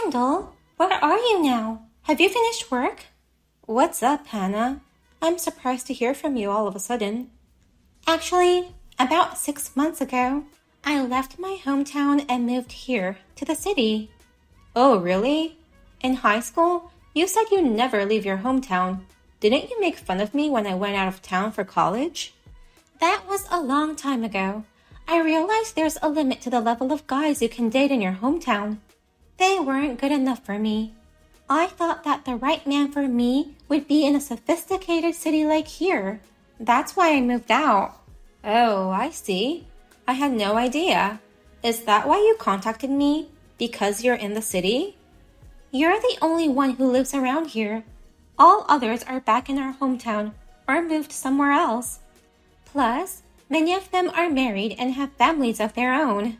Kendall, where are you now? Have you finished work? What's up, Hannah? I'm surprised to hear from you all of a sudden. Actually, about 6 months ago, I left my hometown and moved here to the city. Oh, really? In high school, you said you never leave your hometown. Didn't you make fun of me when I went out of town for college? That was a long time ago. I realized there's a limit to the level of guys you can date in your hometown. They weren't good enough for me. I thought that the right man for me would be in a sophisticated city like here. That's why I moved out. Oh, I see. I had no idea. Is that why you contacted me? Because you're in the city? You're the only one who lives around here. All others are back in our hometown or moved somewhere else. Plus, many of them are married and have families of their own.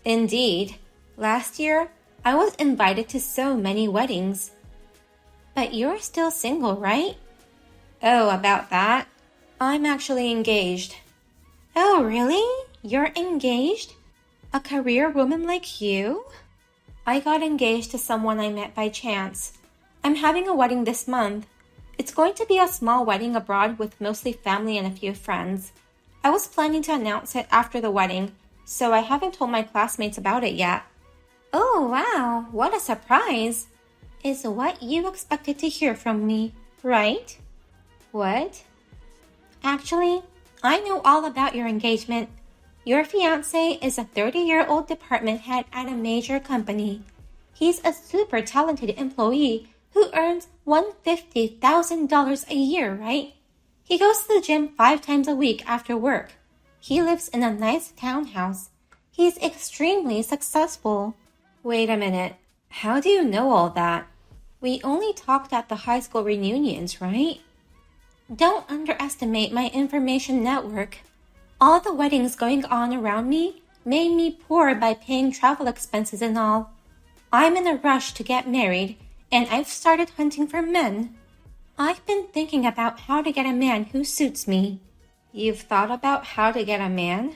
Indeed. Last year, I was invited to so many weddings. But you're still single, right? Oh, about that? I'm actually engaged. Oh, really? You're engaged? A career woman like you? I got engaged to someone I met by chance. I'm having a wedding this month. It's going to be a small wedding abroad with mostly family and a few friends. I was planning to announce it after the wedding, so I haven't told my classmates about it yet. Oh, wow, what a surprise. Is what you expected to hear from me, right? What? Actually, I know all about your engagement. Your fiancé is a 30-year-old department head at a major company. He's a super talented employee who earns $150,000 a year, right? He goes to the gym 5 times a week after work. He lives in a nice townhouse. He's extremely successful. Wait a minute. How do you know all that? We only talked at the high school reunions, right? Don't underestimate my information network. All the weddings going on around me made me poor by paying travel expenses and all. I'm in a rush to get married, and I've started hunting for men. I've been thinking about how to get a man who suits me. You've thought about how to get a man?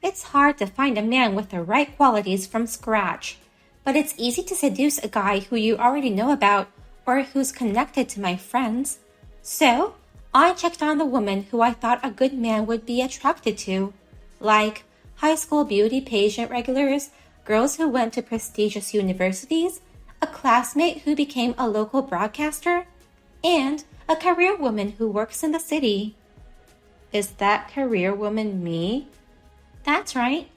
It's hard to find a man with the right qualities from scratch, but it's easy to seduce a guy who you already know about or who's connected to my friends. So, I checked on the woman who I thought a good man would be attracted to, like high school beauty pageant regulars, girls who went to prestigious universities, a classmate who became a local broadcaster, and a career woman who works in the city. Is that career woman me? That's right.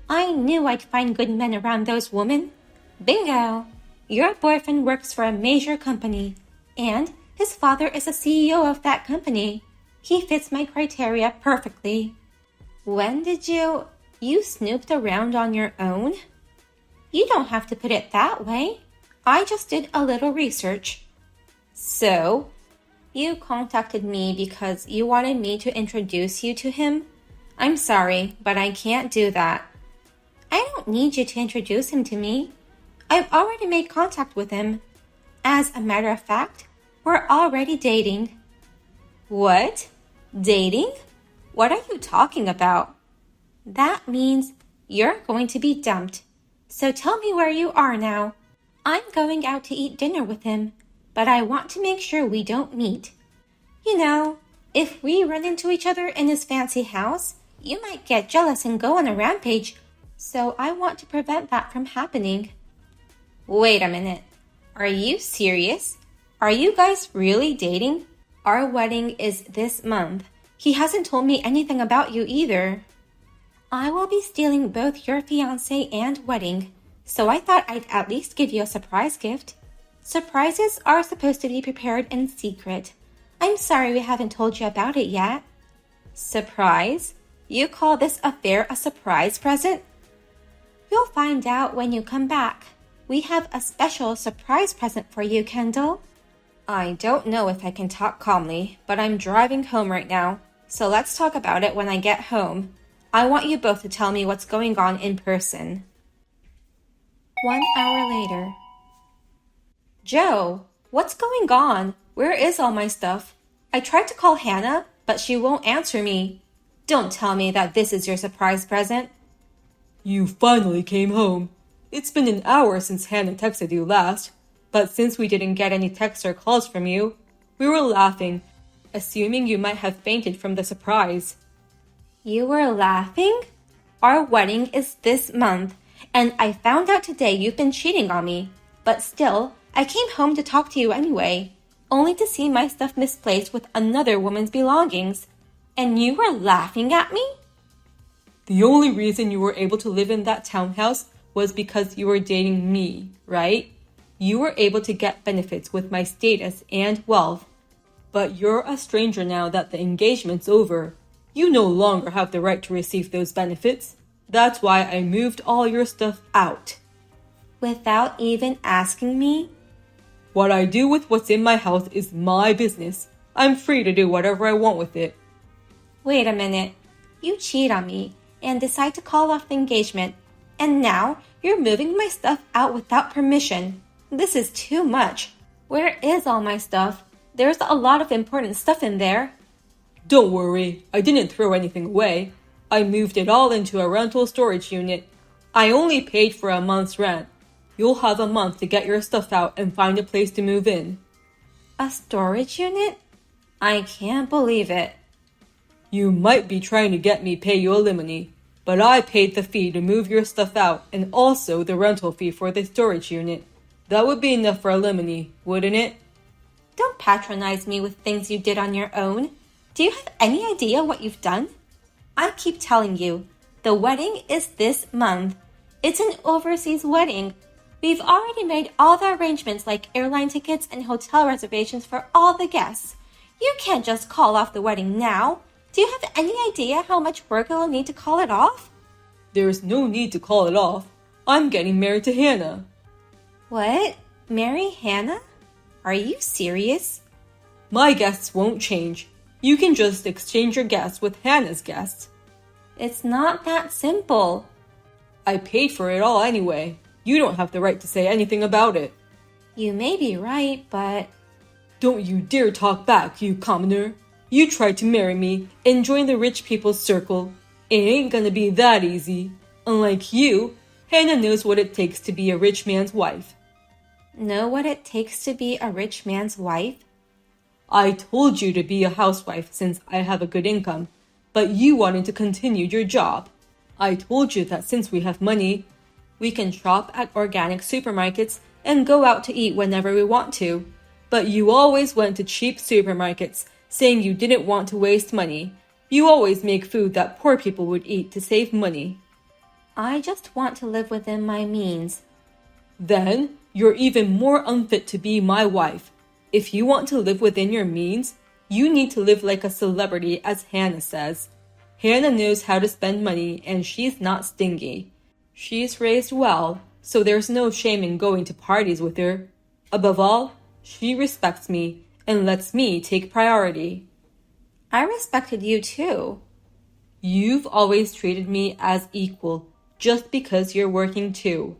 I knew I'd find good men around those women. Bingo! Your boyfriend works for a major company, and his father is the CEO of that company. He fits my criteria perfectly. When did you snooped around on your own? You don't have to put it that way. I just did a little research. So, you contacted me because you wanted me to introduce you to him? I'm sorry, but I can't do that. I don't need you to introduce him to me. I've already made contact with him. As a matter of fact, we're already dating. What? Dating? What are you talking about? That means you're going to be dumped. So tell me where you are now. I'm going out to eat dinner with him, but I want to make sure we don't meet. You know, if we run into each other in his fancy house, you might get jealous and go on a rampage. So I want to prevent that from happening. Wait a minute. Are you serious? Are you guys really dating? Our wedding is this month. He hasn't told me anything about you either. I will be stealing both your fiancé and wedding, so I thought I'd at least give you a surprise gift. Surprises are supposed to be prepared in secret. I'm sorry we haven't told you about it yet. Surprise? You call this affair a surprise present? You'll find out when you come back. We have a special surprise present for you, Kendall. I don't know if I can talk calmly, but I'm driving home right now, so let's talk about it when I get home. I want you both to tell me what's going on in person. 1 hour later. Joe, what's going on? Where is all my stuff? I tried to call Hannah, but she won't answer me. Don't tell me that this is your surprise present. You finally came home. It's been an hour since Hannah texted you last, but since we didn't get any texts or calls from you, we were laughing, assuming you might have fainted from the surprise." You were laughing? Our wedding is this month, and I found out today you've been cheating on me. But still, I came home to talk to you anyway, only to see my stuff misplaced with another woman's belongings. And you were laughing at me? The only reason you were able to live in that townhouse was because you were dating me, right? You were able to get benefits with my status and wealth. But you're a stranger now that the engagement's over. You no longer have the right to receive those benefits. That's why I moved all your stuff out. Without even asking me? What I do with what's in my house is my business. I'm free to do whatever I want with it. Wait a minute. You cheat on me and decide to call off the engagement, and now you're moving my stuff out without permission. This is too much. Where is all my stuff? There's a lot of important stuff in there. Don't worry, I didn't throw anything away. I moved it all into a rental storage unit. I only paid for a month's rent. You'll have a month to get your stuff out and find a place to move in. A storage unit? I can't believe it. You might be trying to get me pay you alimony, but I paid the fee to move your stuff out and also the rental fee for the storage unit. That would be enough for alimony, wouldn't it? Don't patronize me with things you did on your own. Do you have any idea what you've done? I keep telling you, the wedding is this month. It's an overseas wedding. We've already made all the arrangements like airline tickets and hotel reservations for all the guests. You can't just call off the wedding now. Do you have any idea how much work it will need to call it off? There's no need to call it off. I'm getting married to Hannah. What? Marry Hannah? Are you serious? My guests won't change. You can just exchange your guests with Hannah's guests. It's not that simple. I paid for it all anyway. You don't have the right to say anything about it. You may be right, but... Don't you dare talk back, you commoner. You tried to marry me and join the rich people's circle. It ain't gonna be that easy. Unlike you, Hannah knows what it takes to be a rich man's wife. Know what it takes to be a rich man's wife? I told you to be a housewife since I have a good income, but you wanted to continue your job. I told you that since we have money, we can shop at organic supermarkets and go out to eat whenever we want to. But you always went to cheap supermarkets, saying you didn't want to waste money. You always make food that poor people would eat to save money. I just want to live within my means. Then you're even more unfit to be my wife. If you want to live within your means, you need to live like a celebrity, as Hannah says. Hannah knows how to spend money and she's not stingy. She's raised well, so there's no shame in going to parties with her. Above all, she respects me and lets me take priority. I respected you too. You've always treated me as equal, just because you're working too.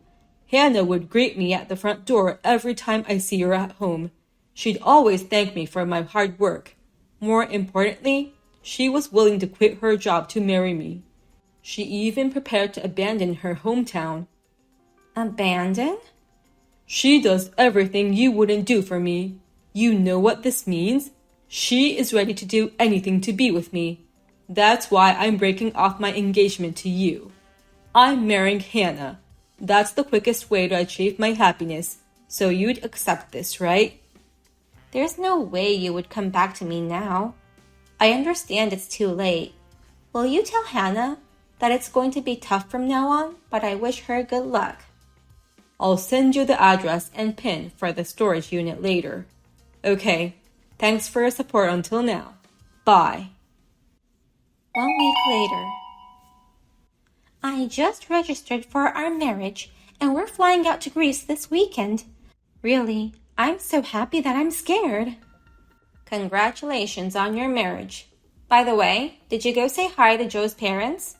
Hannah would greet me at the front door every time I see her at home. She'd always thank me for my hard work. More importantly, she was willing to quit her job to marry me. She even prepared to abandon her hometown. Abandon? She does everything you wouldn't do for me. You know what this means? She is ready to do anything to be with me. That's why I'm breaking off my engagement to you. I'm marrying Hannah. That's the quickest way to achieve my happiness. So you'd accept this, right? There's no way you would come back to me now. I understand it's too late. Will you tell Hannah that it's going to be tough from now on, but I wish her good luck? I'll send you the address and PIN for the storage unit later. Okay, thanks for your support until now. Bye. 1 week later. I just registered for our marriage, and we're flying out to Greece this weekend. Really, I'm so happy that I'm scared. Congratulations on your marriage. By the way, did you go say hi to Joe's parents?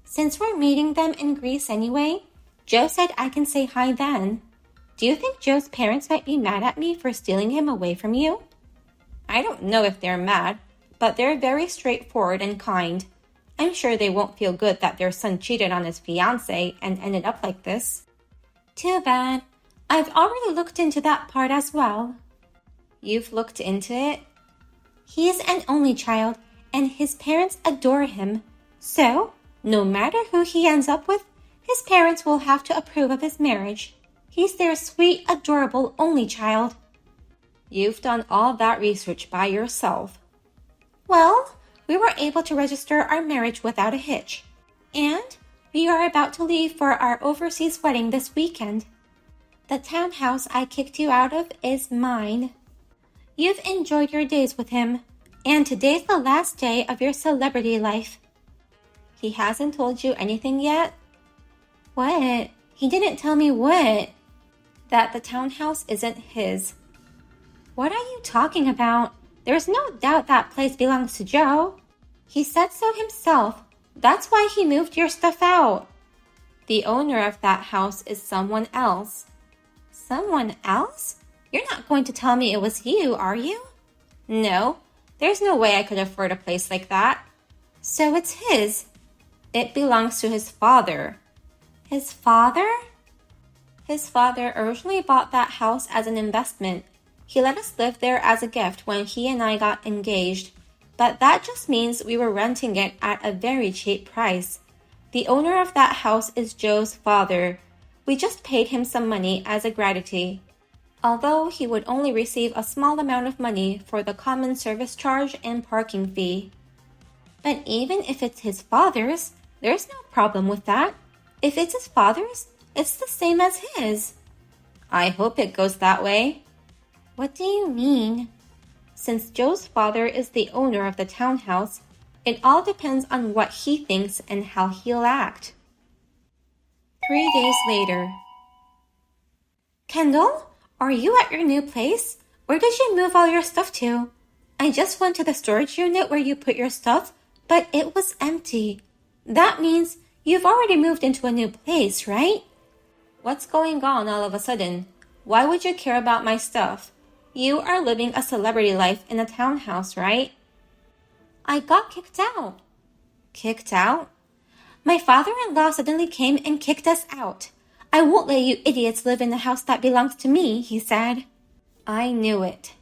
Since we're meeting them in Greece anyway, Joe said I can say hi then. Do you think Joe's parents might be mad at me for stealing him away from you? I don't know if they're mad, but they're very straightforward and kind. I'm sure they won't feel good that their son cheated on his fiancé and ended up like this. Too bad. I've already looked into that part as well. You've looked into it? He's an only child, and his parents adore him. So, no matter who he ends up with, his parents will have to approve of his marriage. He's their sweet, adorable only child. You've done all that research by yourself. Well, we were able to register our marriage without a hitch. And we are about to leave for our overseas wedding this weekend. The townhouse I kicked you out of is mine. You've enjoyed your days with him, and today's the last day of your celebrity life. He hasn't told you anything yet? What? He didn't tell me what? That the townhouse isn't his. What are you talking about? There's no doubt that place belongs to Joe. He said so himself. That's why he moved your stuff out. The owner of that house is someone else. Someone else? You're not going to tell me it was you, are you? No, there's no way I could afford a place like that. So it's his. It belongs to his father. His father? His father originally bought that house as an investment. He let us live there as a gift when he and I got engaged, but that just means we were renting it at a very cheap price. The owner of that house is Joe's father. We just paid him some money as a gratitude, although he would only receive a small amount of money for the common service charge and parking fee. But even if it's his father's, there's no problem with that. If it's his father's, it's the same as his. I hope it goes that way. What do you mean? Since Joe's father is the owner of the townhouse, it all depends on what he thinks and how he'll act. 3 days later. Kendall, are you at your new place? Where did you move all your stuff to? I just went to the storage unit where you put your stuff, but it was empty. That means you've already moved into a new place, right? What's going on all of a sudden? Why would you care about my stuff? You are living a celebrity life in a townhouse, right? I got kicked out. Kicked out? My father-in-law suddenly came and kicked us out. I won't let you idiots live in the house that belongs to me, he said. I knew it.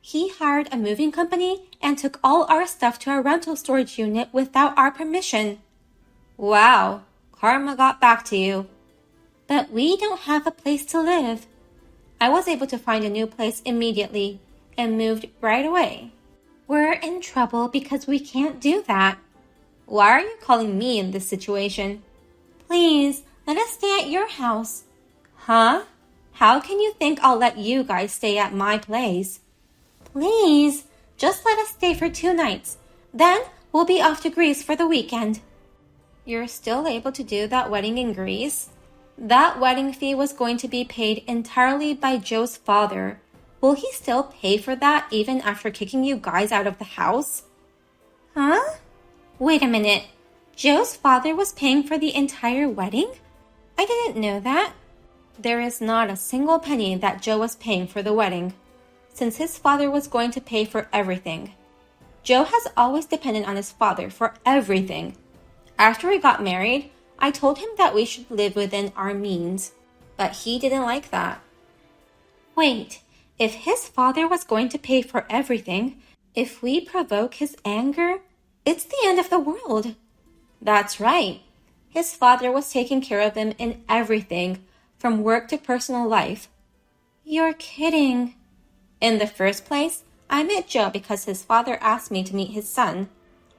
He hired a moving company and took all our stuff to a rental storage unit without our permission. Wow, karma got back to you. But we don't have a place to live. I was able to find a new place immediately and moved right away. We're in trouble because we can't do that. Why are you calling me in this situation? Please, let us stay at your house. Huh? How can you think I'll let you guys stay at my place? Please, just let us stay for 2 nights. Then we'll be off to Greece for the weekend. You're still able to do that wedding in Greece? That wedding fee was going to be paid entirely by Joe's father. Will he still pay for that even after kicking you guys out of the house? Huh? Wait a minute. Joe's father was paying for the entire wedding? I didn't know that. There is not a single penny that Joe was paying for the wedding, since his father was going to pay for everything. Joe has always depended on his father for everything. After we got married, I told him that we should live within our means, but he didn't like that. Wait, if his father was going to pay for everything, if we provoke his anger, it's the end of the world. That's right. His father was taking care of him in everything, from work to personal life. You're kidding. In the first place, I met Joe because his father asked me to meet his son.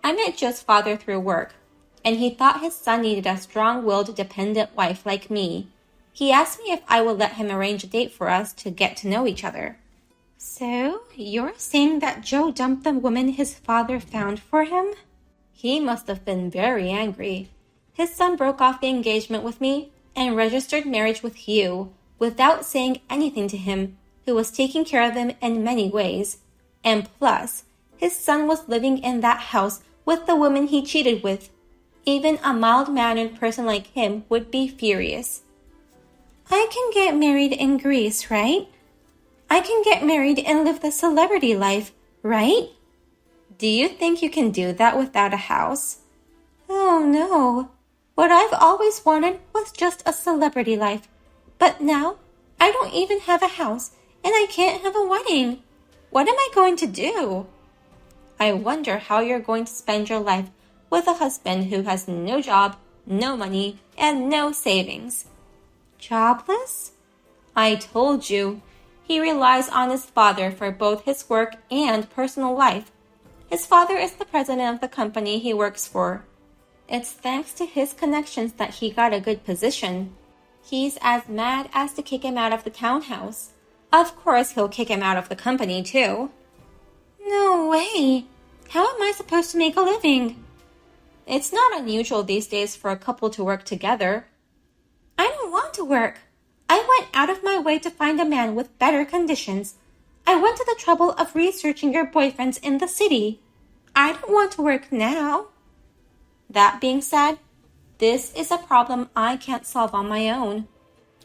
I met Joe's father through work, and he thought his son needed a strong-willed, dependent wife like me. He asked me if I would let him arrange a date for us to get to know each other. So, you're saying that Joe dumped the woman his father found for him? He must have been very angry. His son broke off the engagement with me and registered marriage with you without saying anything to him, who was taking care of him in many ways. And plus, his son was living in that house with the woman he cheated with. Even a mild-mannered person like him would be furious. I can get married in Greece, right? I can get married and live the celebrity life, right? Do you think you can do that without a house? Oh, no. What I've always wanted was just a celebrity life, But now, I don't even have a house, and I can't have a wedding. What am I going to do? I wonder how you're going to spend your life with a husband who has no job, no money, and no savings. Jobless? I told you. He relies on his father for both his work and personal life. His father is the president of the company he works for. It's thanks to his connections that he got a good position. He's as mad as to kick him out of the townhouse. Of course, he'll kick him out of the company, too. No way! How am I supposed to make a living? It's not unusual these days for a couple to work together. I don't want to work. I went out of my way to find a man with better conditions. I went to the trouble of researching your boyfriends in the city. I don't want to work now. That being said, this is a problem I can't solve on my own.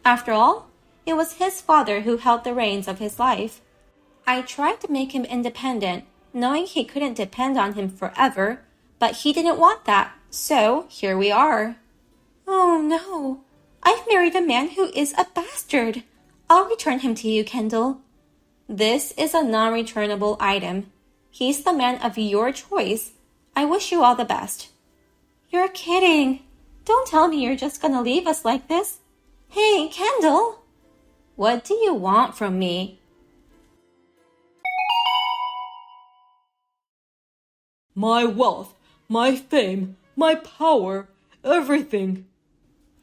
After all, it was his father who held the reins of his life. I tried to make him independent, knowing he couldn't depend on him forever, but he didn't want that, so here we are. Oh no, I've married a man who is a bastard. I'll return him to you, Kendall. This is a non-returnable item. He's the man of your choice. I wish you all the best. You're kidding. Don't tell me you're just gonna leave us like this. Hey, Kendall. What do you want from me? My wealth, my fame, my power, everything.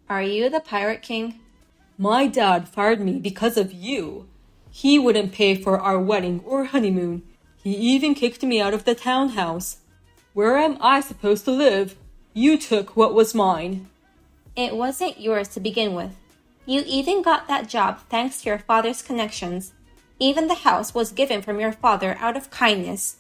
Are you the Pirate King? My dad fired me because of you. He wouldn't pay for our wedding or honeymoon. He even kicked me out of the townhouse. Where am I supposed to live? You took what was mine. It wasn't yours to begin with. You even got that job thanks to your father's connections. Even the house was given from your father out of kindness.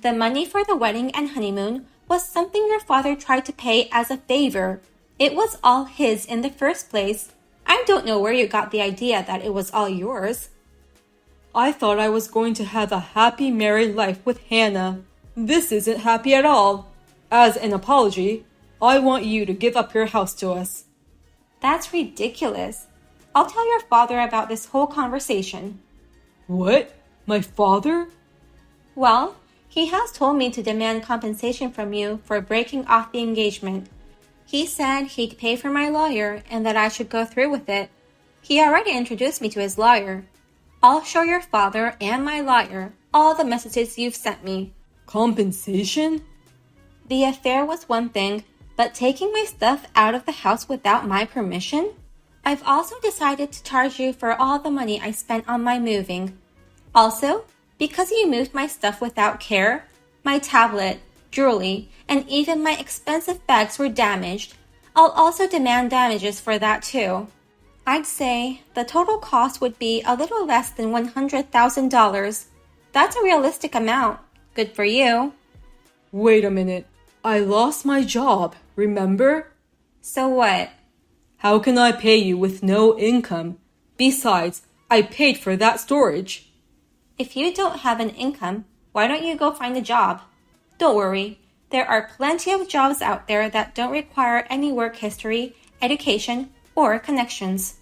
The money for the wedding and honeymoon was something your father tried to pay as a favor. It was all his in the first place. I don't know where you got the idea that it was all yours. I thought I was going to have a happy married life with Hannah. This isn't happy at all. As an apology, I want you to give up your house to us. That's ridiculous. I'll tell your father about this whole conversation. What? My father? Well, he has told me to demand compensation from you for breaking off the engagement. He said he'd pay for my lawyer and that I should go through with it. He already introduced me to his lawyer. I'll show your father and my lawyer all the messages you've sent me. Compensation? The affair was one thing, but taking my stuff out of the house without my permission? I've also decided to charge you for all the money I spent on my moving. Also, because you moved my stuff without care, my tablet, jewelry, and even my expensive bags were damaged. I'll also demand damages for that too. I'd say the total cost would be a little less than $100,000. That's a realistic amount. Good for you. Wait a minute. I lost my job, remember? So what? How can I pay you with no income? Besides, I paid for that storage. If you don't have an income, why don't you go find a job? Don't worry, there are plenty of jobs out there that don't require any work history, education, or connections.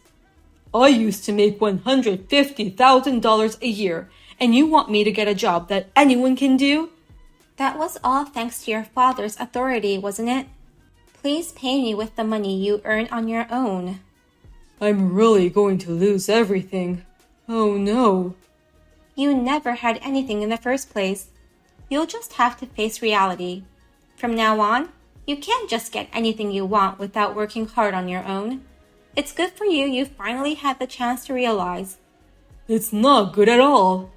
I used to make $150,000 a year, and you want me to get a job that anyone can do? That was all thanks to your father's authority, wasn't it? Please pay me with the money you earn on your own. I'm really going to lose everything. Oh no. You never had anything in the first place. You'll just have to face reality. From now on, you can't just get anything you want without working hard on your own. It's good for you you finally had the chance to realize. It's not good at all.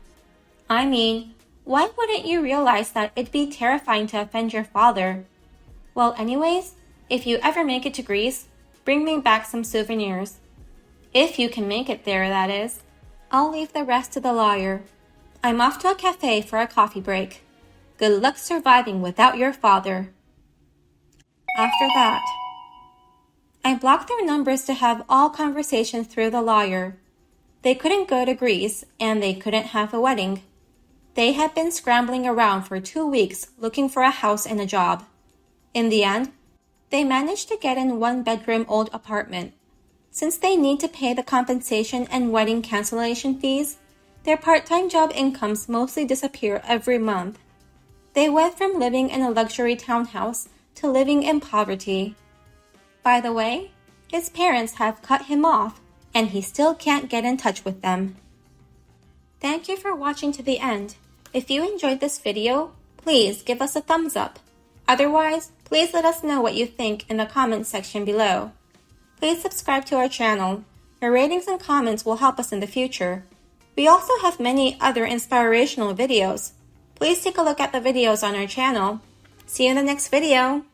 I mean, why wouldn't you realize that it'd be terrifying to offend your father? Well, anyways, if you ever make it to Greece, bring me back some souvenirs. If you can make it there, that is. I'll leave the rest to the lawyer. I'm off to a cafe for a coffee break. Good luck surviving without your father. After that, I blocked their numbers to have all conversations through the lawyer. They couldn't go to Greece, and they couldn't have a wedding. They had been scrambling around for 2 weeks looking for a house and a job. In the end, they managed to get in one-bedroom old apartment. Since they need to pay the compensation and wedding cancellation fees, their part-time job incomes mostly disappear every month. They went from living in a luxury townhouse to living in poverty. By the way, his parents have cut him off, and he still can't get in touch with them. Thank you for watching to the end. If you enjoyed this video, please give us a thumbs up. Otherwise, please let us know what you think in the comments section below. Please subscribe to our channel. Your ratings and comments will help us in the future. We also have many other inspirational videos. Please take a look at the videos on our channel. See you in the next video.